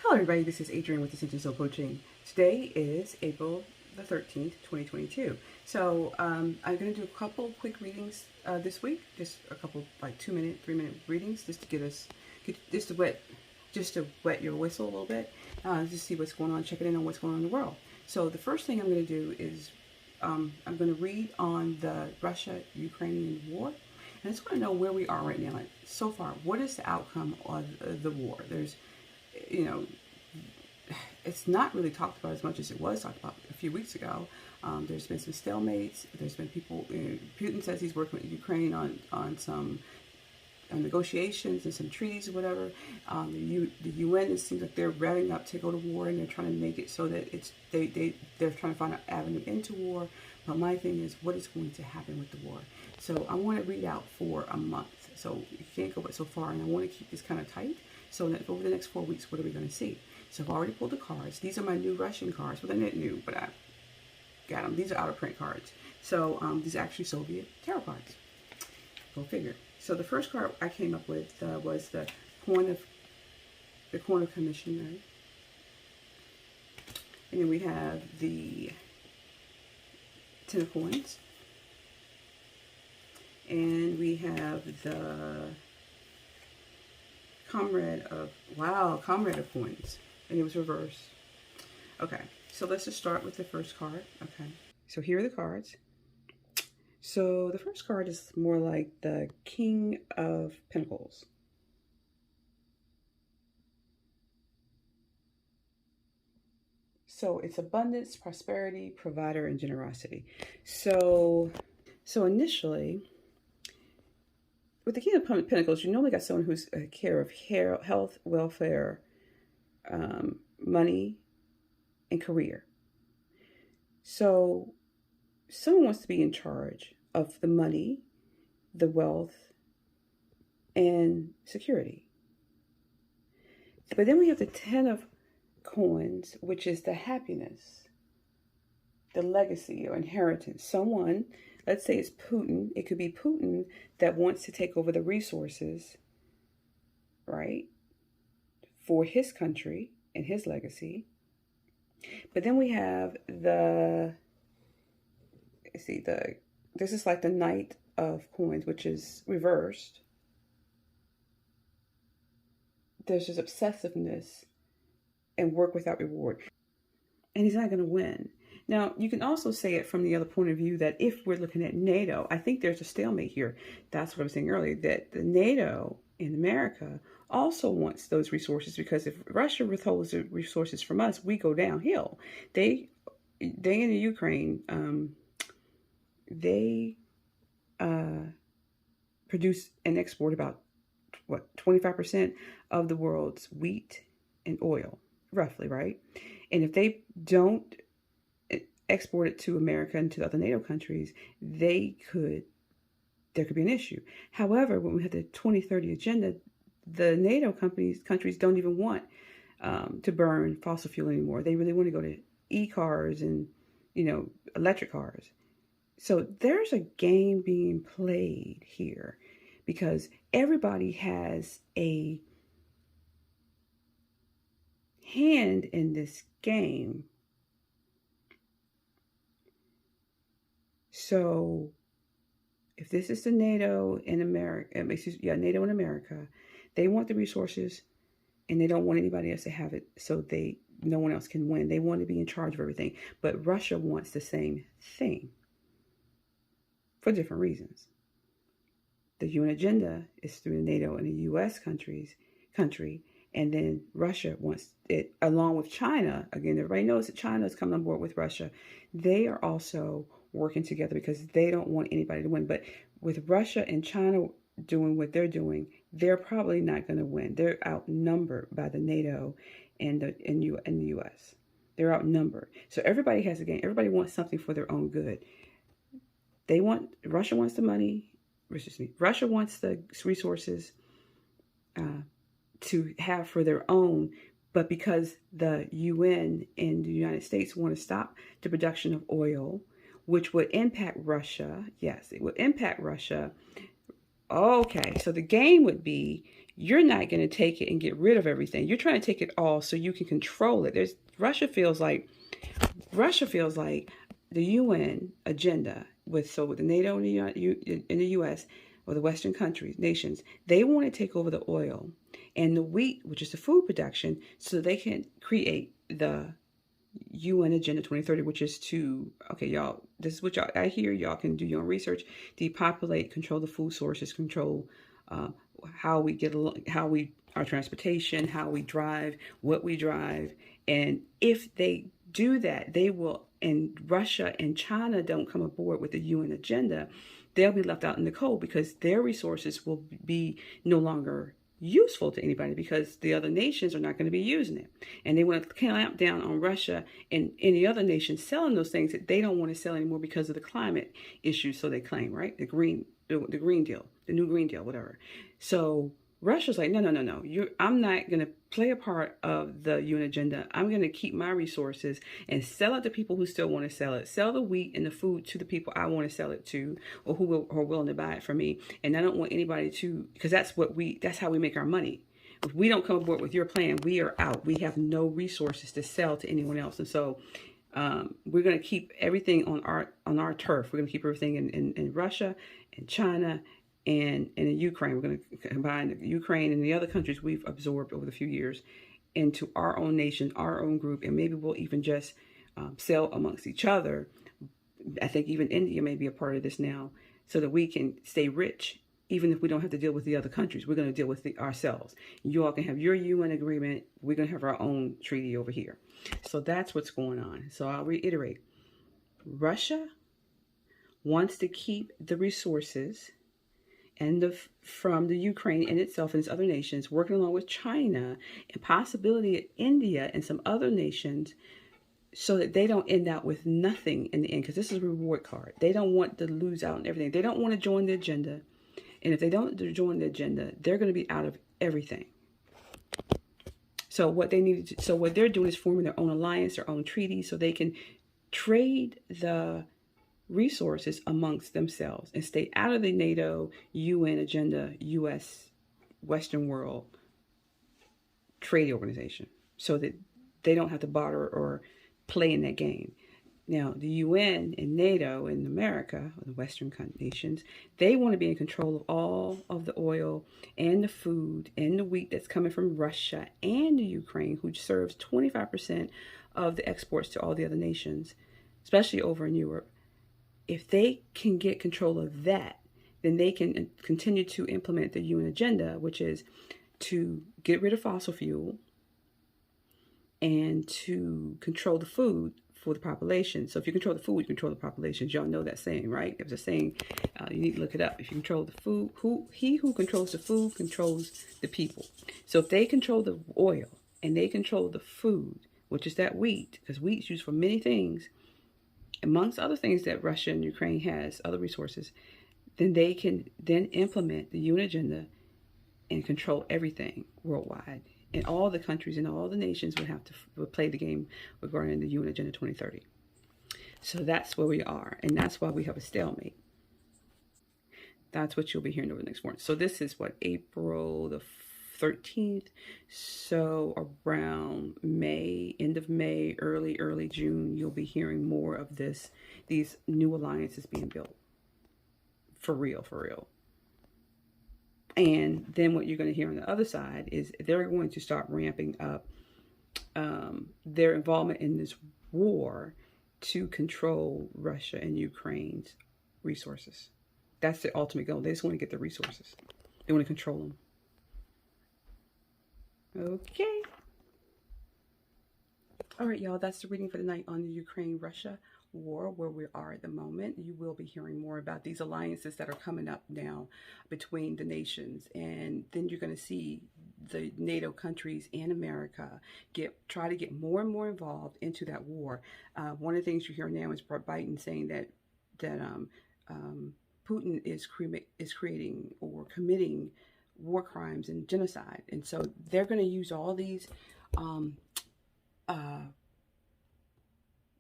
Hello everybody, this is Adrienne with Ascension Soul Coaching. Today is April the 13th, 2022. So I'm going to do a couple quick readings this week, just a couple like 2-minute, 3-minute readings, just to just to wet your whistle a little bit, just see what's going on, check it in on what's going on in the world. So the first thing I'm going to do is I'm going to read on the Russia-Ukrainian war. And I just want to know where we are right now. Like, so far, what is the outcome of the war? There's, it's not really talked about as much as it was talked about a few weeks ago. There's been some stalemates. There's been people, Putin says he's working with Ukraine on some negotiations and some treaties or whatever. The UN, it seems like they're revving up to go to war, and they're trying to make it so that they're trying to find an avenue into war. But my thing is, what is going to happen with the war? So I want to read out for a month. So you can't go but so far, and I want to keep this kind of tight. So that over the next 4 weeks, what are we going to see? So I've already pulled the cards. These are my new Russian cards. Well, they're not new, but I got them. These are out of print cards. So these are actually Soviet tarot cards. Go figure. So the first card I came up with was the Coin of Commission, right? And then we have the Ten of Coins. And we have the Comrade of Coins. And it was reversed. Okay, so let's just start with the first card. Okay, so here are the cards. So the first card is more like the King of Pentacles. So it's abundance, prosperity, provider, and generosity. So initially, with the King of Pentacles, you normally got someone who's care of health, welfare, money, and career. So someone wants to be in charge of the money, the wealth, and security. But then we have the Ten of Coins, which is the happiness, the legacy or inheritance. Someone, let's say it's Putin. It could be Putin that wants to take over the resources, right, for his country and his legacy. But then we have this is like the Knight of Coins, which is reversed. There's this obsessiveness and work without reward. And he's not going to win. Now, you can also say it from the other point of view that if we're looking at NATO, I think there's a stalemate here. That's what I was saying earlier, that the NATO in America also wants those resources, because if Russia withholds the resources from us, we go downhill. They in the Ukraine, they produce and export about 25% of the world's wheat and oil, roughly, right? And if they don't export it to America and to other NATO countries, there could be an issue. However, when we have the 2030 agenda, the NATO countries don't even want to burn fossil fuel anymore. They really want to go to e-cars and, electric cars. So there's a game being played here, because everybody has a hand in this game. So if this is the NATO in America, NATO in America, they want the resources and they don't want anybody else to have it, so no one else can win. They want to be in charge of everything. But Russia wants the same thing for different reasons. The UN agenda is through the NATO and the US country, and then Russia wants it along with China. Again, everybody knows that China is coming on board with Russia. They are also working together because they don't want anybody to win. But with Russia and China doing what they're doing, they're probably not going to win. They're outnumbered by the NATO and the US. They're outnumbered. So everybody has a game. Everybody wants something for their own good. Russia wants the money. Russia wants the resources to have for their own, but because the UN and the United States want to stop the production of oil, which would impact Russia. Yes, it would impact Russia. Okay, so the game would be you're not going to take it and get rid of everything. You're trying to take it all so you can control it. Russia feels like the UN agenda with the NATO and the US, or the Western countries, nations, they want to take over the oil and the wheat, which is the food production, so they can create the UN Agenda 2030, which is to, okay, y'all, this is what y'all, I hear, y'all can do your own research, depopulate, control the food sources, control how we get along, our transportation, how we drive, what we drive. And if they do that, they will, and Russia and China don't come aboard with the UN agenda, they'll be left out in the cold because their resources will be no longer useful to anybody because the other nations are not going to be using it. And they want to clamp down on Russia and any other nation selling those things that they don't want to sell anymore because of the climate issues, so they claim, right? The Green Deal, the new Green Deal, whatever. So Russia's like, no. I'm not going to play a part of the UN agenda. I'm going to keep my resources and sell it to people who still want to sell it. Sell the wheat and the food to the people I want to sell it to, or who are willing to buy it from me. And I don't want anybody to, because that's how we make our money. If we don't come aboard with your plan, we are out. We have no resources to sell to anyone else. And so we're going to keep everything on our turf. We're going to keep everything in Russia and China and in Ukraine. We're going to combine Ukraine and the other countries we've absorbed over the few years into our own nation, our own group, and maybe we'll even just sell amongst each other. I think even India may be a part of this now, so that we can stay rich, even if we don't have to deal with the other countries. We're going to deal with ourselves. You all can have your UN agreement. We're going to have our own treaty over here. So that's what's going on. So I'll reiterate. Russia wants to keep the resources from the Ukraine in itself and its other nations, working along with China and possibility India and some other nations, so that they don't end out with nothing in the end, because this is a reward card. They don't want to lose out on everything. They don't want to join the agenda. And if they don't join the agenda, they're going to be out of everything. So what they're doing is forming their own alliance, their own treaty, so they can trade the resources amongst themselves and stay out of the NATO, UN agenda, US, Western world trade organization, so that they don't have to barter or play in that game. Now, the UN and NATO and America, or the Western nations, they want to be in control of all of the oil and the food and the wheat that's coming from Russia and the Ukraine, which serves 25% of the exports to all the other nations, especially over in Europe. If they can get control of that, then they can continue to implement the UN agenda, which is to get rid of fossil fuel and to control the food for the population. So if you control the food, you control the population. Y'all know that saying, right? It was a saying, you need to look it up. If you control the food, he who controls the food controls the people. So if they control the oil and they control the food, which is that wheat, because wheat's used for many things, amongst other things that Russia and Ukraine has, other resources, then they can then implement the UN agenda and control everything worldwide. And all the countries and all the nations would play the game regarding the UN Agenda 2030. So that's where we are. And that's why we have a stalemate. That's what you'll be hearing over the next morning. So this is April the 13th. So around May, end of May, early June, you'll be hearing more of these new alliances being built. For real. And then what you're going to hear on the other side is they're going to start ramping up their involvement in this war to control Russia and Ukraine's resources. That's the ultimate goal. They just want to get the resources. They want to control them. Okay. All right, y'all. That's the reading for the night on the Ukraine-Russia war, where we are at the moment. You will be hearing more about these alliances that are coming up now between the nations, and then you're going to see the NATO countries and America try to get more and more involved into that war. One of the things you hear now is Biden saying that Putin is creating or committing war crimes and genocide, and so they're going to use all these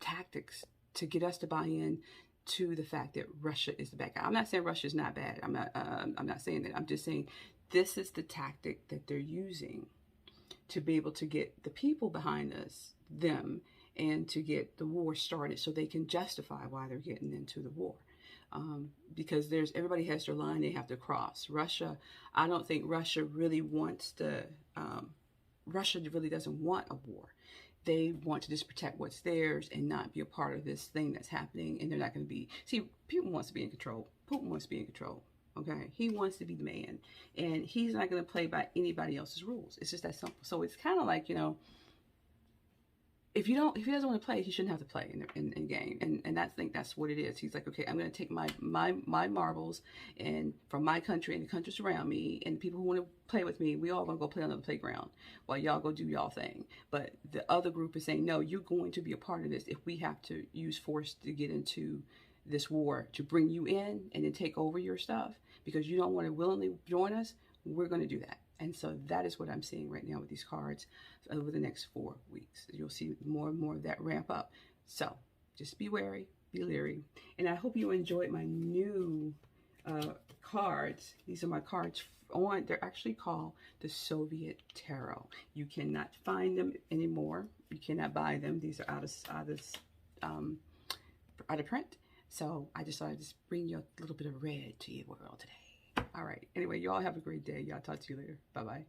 tactics to get us to buy in to the fact that Russia is the bad guy. I'm not saying Russia is not bad. I'm not saying that. I'm just saying this is the tactic that they're using to be able to get the people behind us, them, and to get the war started so they can justify why they're getting into the war. Because everybody has their line they have to cross. Russia, I don't think Russia really wants to, Russia really doesn't want a war. They want to just protect what's theirs and not be a part of this thing that's happening. And they're not going to be, see, Putin wants to be in control. Putin wants to be in control. Okay, he wants to be the man, and he's not going to play by anybody else's rules. It's just that simple. So it's kind of like, you know, if he doesn't want to play, he shouldn't have to play in the game. And I think that's what it is. He's like, okay, I'm going to take my marbles and from my country and the countries around me and the people who want to play with me, we all going to go play on the playground while y'all go do y'all thing. But the other group is saying, no, you're going to be a part of this if we have to use force to get into this war, to bring you in and then take over your stuff because you don't want to willingly join us. We're going to do that. And so that is what I'm seeing right now with these cards over the next 4 weeks. You'll see more and more of that ramp up. So just be wary, be leery. And I hope you enjoyed my new cards. These are my cards they're actually called the Soviet Tarot. You cannot find them anymore. You cannot buy them. These are out of print. So I just thought I'd just bring you a little bit of red to your world today. All right. Anyway, you all have a great day. Y'all talk to you later. Bye-bye.